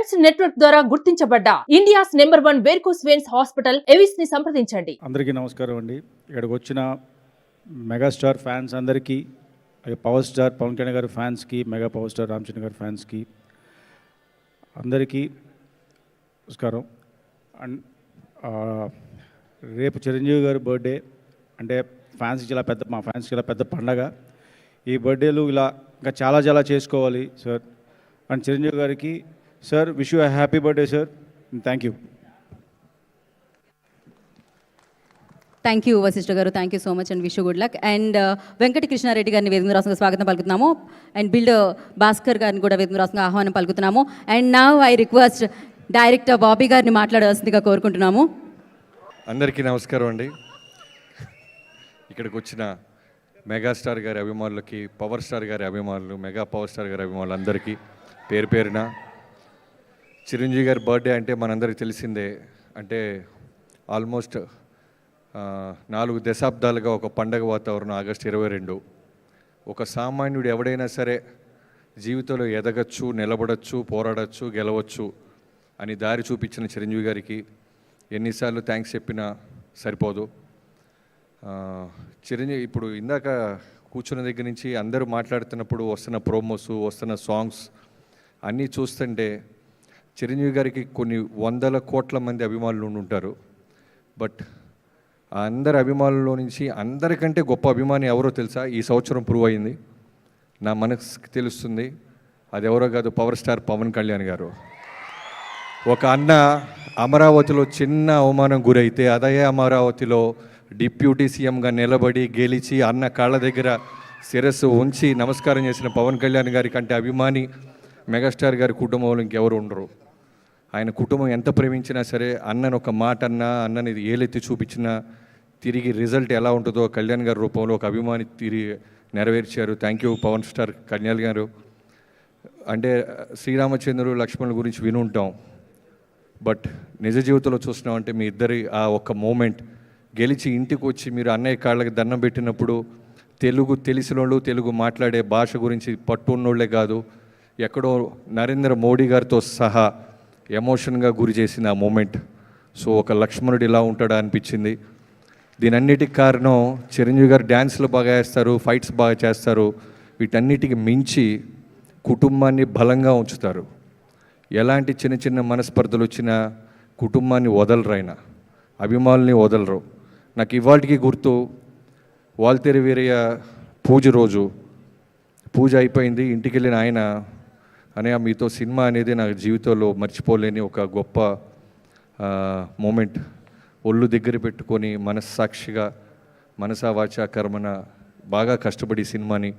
Stunts network ద్వారా గుర్తించబడ్డ India's number 1 varicose veins hospital ఎవిస్ ని సంప్రదించండి. అందరికీ నమస్కారం అండి. ఇక్కడికి వచ్చిన మెగాస్టార్ ఫ్యాన్స్ అందరికీ, పవర్ స్టార్ పవన్ కళ్యాణ్ గారి ఫ్యాన్స్కి, mega power star Ram Charan గారి ఫ్యాన్స్కి అందరికీ నమస్కారం. అండ్ రేపు చిరంజీవి గారి బర్త్డే, అంటే మా ఫ్యాన్స్కి ఇలా పెద్ద పండగ. ఈ బర్త్డేలు ఇలా ఇంకా చాలా చేసుకోవాలి సార్. అండ్ చిరంజీవి గారికి sir, wish you a happy birthday sir. Thank you. Thank you Vashishtha గారు, thank you so much and wish good luck. And Venkata Krishna Reddy గారిని వేదిక రాష్ట్రంగా స్వాగతం పలుకుతున్నాము. అండ్ బిల్డర్ భాస్కర్ గారిని కూడా వేదిక రాష్ట్రంగా ఆహ్వానం పలుకుతున్నాము. And now I request director Bobby గారిని మాట్లాడవలసిందిగా కోరుకుంటున్నాము. అందరికీ నమస్కారం అండి. ఇక్కడికి వచ్చిన మెగాస్టార్ గారి అభిమానులకి, పవర్ స్టార్ గారి అభిమానులు, మెగా పవర్ స్టార్ గారి అభిమానులు అందరికీ పేరు పేరున చిరంజీవి గారి బర్త్డే అంటే మనందరికీ తెలిసిందే. అంటే ఆల్మోస్ట్ 4 దశాబ్దాలుగా ఒక పండగ వాతావరణం. ఆగస్టు 22 ఒక సామాన్యుడు ఎవడైనా సరే జీవితంలో ఎదగచ్చు, నిలబడచ్చు, పోరాడచ్చు, గెలవచ్చు అని దారి చూపించిన చిరంజీవి గారికి ఎన్నిసార్లు థ్యాంక్స్ చెప్పినా సరిపోదు. చిరంజీవి ఇప్పుడు ఇందాక కూర్చున్న దగ్గర నుంచి అందరూ మాట్లాడుతున్నప్పుడు వస్తున్న ప్రోమోస్, వస్తున్న సాంగ్స్ అన్నీ చూస్తుంటే చిరంజీవి గారికి కొన్ని 100 కోట్ల మంది అభిమానులు ఉంటారు. బట్ ఆ అందరి అభిమానుల్లో నుంచి అందరికంటే గొప్ప అభిమాని ఎవరో తెలుసా? ఈ సంవత్సరం ప్రూవ్ అయింది, నా మనసుకి తెలుస్తుంది. అది ఎవరో కాదు, పవర్ స్టార్ పవన్ కళ్యాణ్ గారు. ఒక అన్న అమరావతిలో చిన్న అవమానం గురైతే అదే అమరావతిలో డిప్యూటీ సీఎంగా నిలబడి గెలిచి అన్న కాళ్ళ దగ్గర శిరస్సు ఉంచి నమస్కారం చేసిన పవన్ కళ్యాణ్ గారి కంటే అభిమాని మెగాస్టార్ గారి కుటుంబంలో ఇంకెవరు ఉండరు. ఆయన కుటుంబం ఎంత ప్రేమించినా సరే అన్నను ఒక మాట అన్నా, అన్నని ఏలెత్తి చూపించినా తిరిగి రిజల్ట్ ఎలా ఉంటుందో కళ్యాణ్ గారి రూపంలో ఒక అభిమాని తిరిగి నెరవేర్చారు. Thank you Pavan star Kalyan గారు. అంటే శ్రీరామచంద్రుడు లక్ష్మణుల గురించి వినుంటాం, బట్ నిజ జీవితంలో చూసినామంటే మీ ఇద్దరి ఆ ఒక్క మూమెంట్ గెలిచి ఇంటికి వచ్చి మీరు అన్నయ్య కాళ్ళకి దండం పెట్టినప్పుడు తెలుగు తెలిసిన వాళ్ళు, తెలుగు మాట్లాడే భాష గురించి పట్టున్నోళ్లే కాదు, ఎక్కడో నరేంద్ర మోడీ గారితో సహా ఎమోషన్గా గురి చేసింది ఆ మూమెంట్. సో ఒక లక్ష్మణుడు ఇలా ఉంటాడా అనిపించింది. దీనన్నిటికి కారణం చిరంజీవి గారు డ్యాన్స్లు బాగా వేస్తారు, ఫైట్స్ బాగా చేస్తారు. వీటన్నిటికి మించి కుటుంబాన్ని బలంగా ఉంచుతారు. ఎలాంటి చిన్న మనస్పర్ధలు వచ్చినా కుటుంబాన్ని వదలరు, ఆయన అభిమానుల్ని వదలరు. నాకు ఇవాళకి గుర్తు, వాల్తేరు వీరయ్య పూజ అయిపోయింది, ఇంటికి వెళ్ళిన ఆయన అనే మీతో సినిమా అనేది నా జీవితంలో మర్చిపోలేని ఒక గొప్ప మూమెంట్. ఒళ్ళు దగ్గర పెట్టుకొని మనస్సాక్షిగా మనసా వాచా కర్మన బాగా కష్టపడి సినిమాని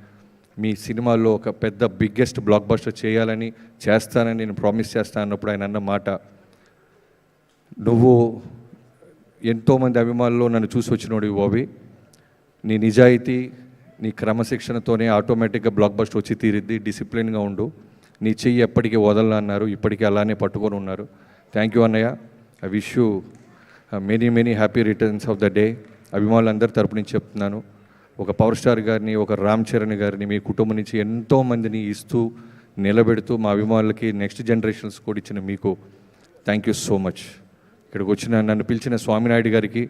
మీ సినిమాల్లో ఒక పెద్ద బిగ్గెస్ట్ బ్లాక్ బస్టర్ చేయాలని, చేస్తానని నేను ప్రామిస్ చేస్తాను అన్నప్పుడు ఆయన అన్న మాట, నువ్వు ఎంతోమంది అభిమానుల్లో నన్ను చూసి వచ్చినోడు బాబీ, నీ నిజాయితీ, నీ క్రమశిక్షణతోనే ఆటోమేటిక్గా బ్లాక్ బస్టర్ వచ్చి తీరిద్ది, డిసిప్లిన్గా ఉండు, నీ చెయ్యి ఎప్పటికీ వదలను అన్నారు. ఇప్పటికీ అలానే పట్టుకొని ఉన్నారు. థ్యాంక్ యూ అన్నయ్య. I wish you many happy returns of the day. అభిమానులందరి తరపు నుంచి చెప్తున్నాను, ఒక పవర్ స్టార్ గారిని, ఒక రామ్ చరణ్ గారిని మీ కుటుంబం నుంచి ఎంతోమందిని ఇస్తూ నిలబెడుతూ మా అభిమానులకి నెక్స్ట్ జనరేషన్స్ కూడా ఇచ్చిన మీకు థ్యాంక్ యూ సో మచ్. ఇక్కడికి వచ్చిన నన్ను పిలిచిన స్వామినాయుడు గారికి,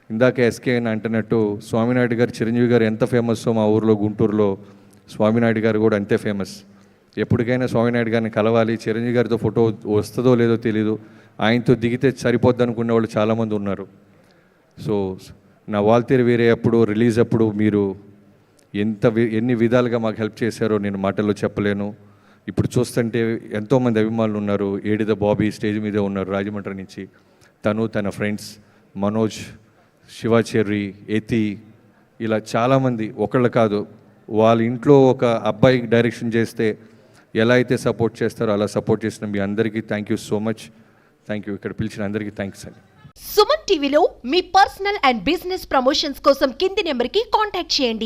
ఇందాక ఎస్కే అని అంటున్నట్టు స్వామినాయుడు గారు చిరంజీవి గారు ఎంత ఫేమస్సో మా ఊరిలో గుంటూరులో స్వామినాయుడు గారు కూడా అంతే ఫేమస్. ఎప్పటికైనా స్వామినాయుడు గారిని కలవాలి, చిరంజీవి గారితో ఫోటో వస్తుందో లేదో తెలీదు, ఆయనతో దిగితే సరిపోద్ది అనుకునే వాళ్ళు చాలామంది ఉన్నారు. సో నా వాల్తేరు వేరే అప్పుడు రిలీజ్ అప్పుడు మీరు ఎన్ని విధాలుగా మాకు హెల్ప్ చేశారో నేను మాటల్లో చెప్పలేను. ఇప్పుడు చూస్తుంటే ఎంతోమంది అభిమానులు ఉన్నారు. ఏడిద బాబీ స్టేజ్ మీదే ఉన్నారు రాజమండ్రి నుంచి, తను తన ఫ్రెండ్స్ మనోజ్, శివాచెర్రి, ఎతి, ఇలా చాలామంది, ఒకళ్ళు కాదు. వాళ్ళ ఇంట్లో ఒక అబ్బాయి డైరెక్షన్ చేస్తే ఎలా అయితే సపోర్ట్ చేస్తారో అలా సపోర్ట్ చేసిన మీ అందరికీ thank you so much. Thank you. ఇక్కడ పిలిచిన అందరికీ థ్యాంక్స్ అండి. సుమన్ టీవీలో మీ పర్సనల్ అండ్ బిజినెస్ ప్రమోషన్స్ కోసం కింది నెంబర్కి కాంటాక్ట్ చేయండి.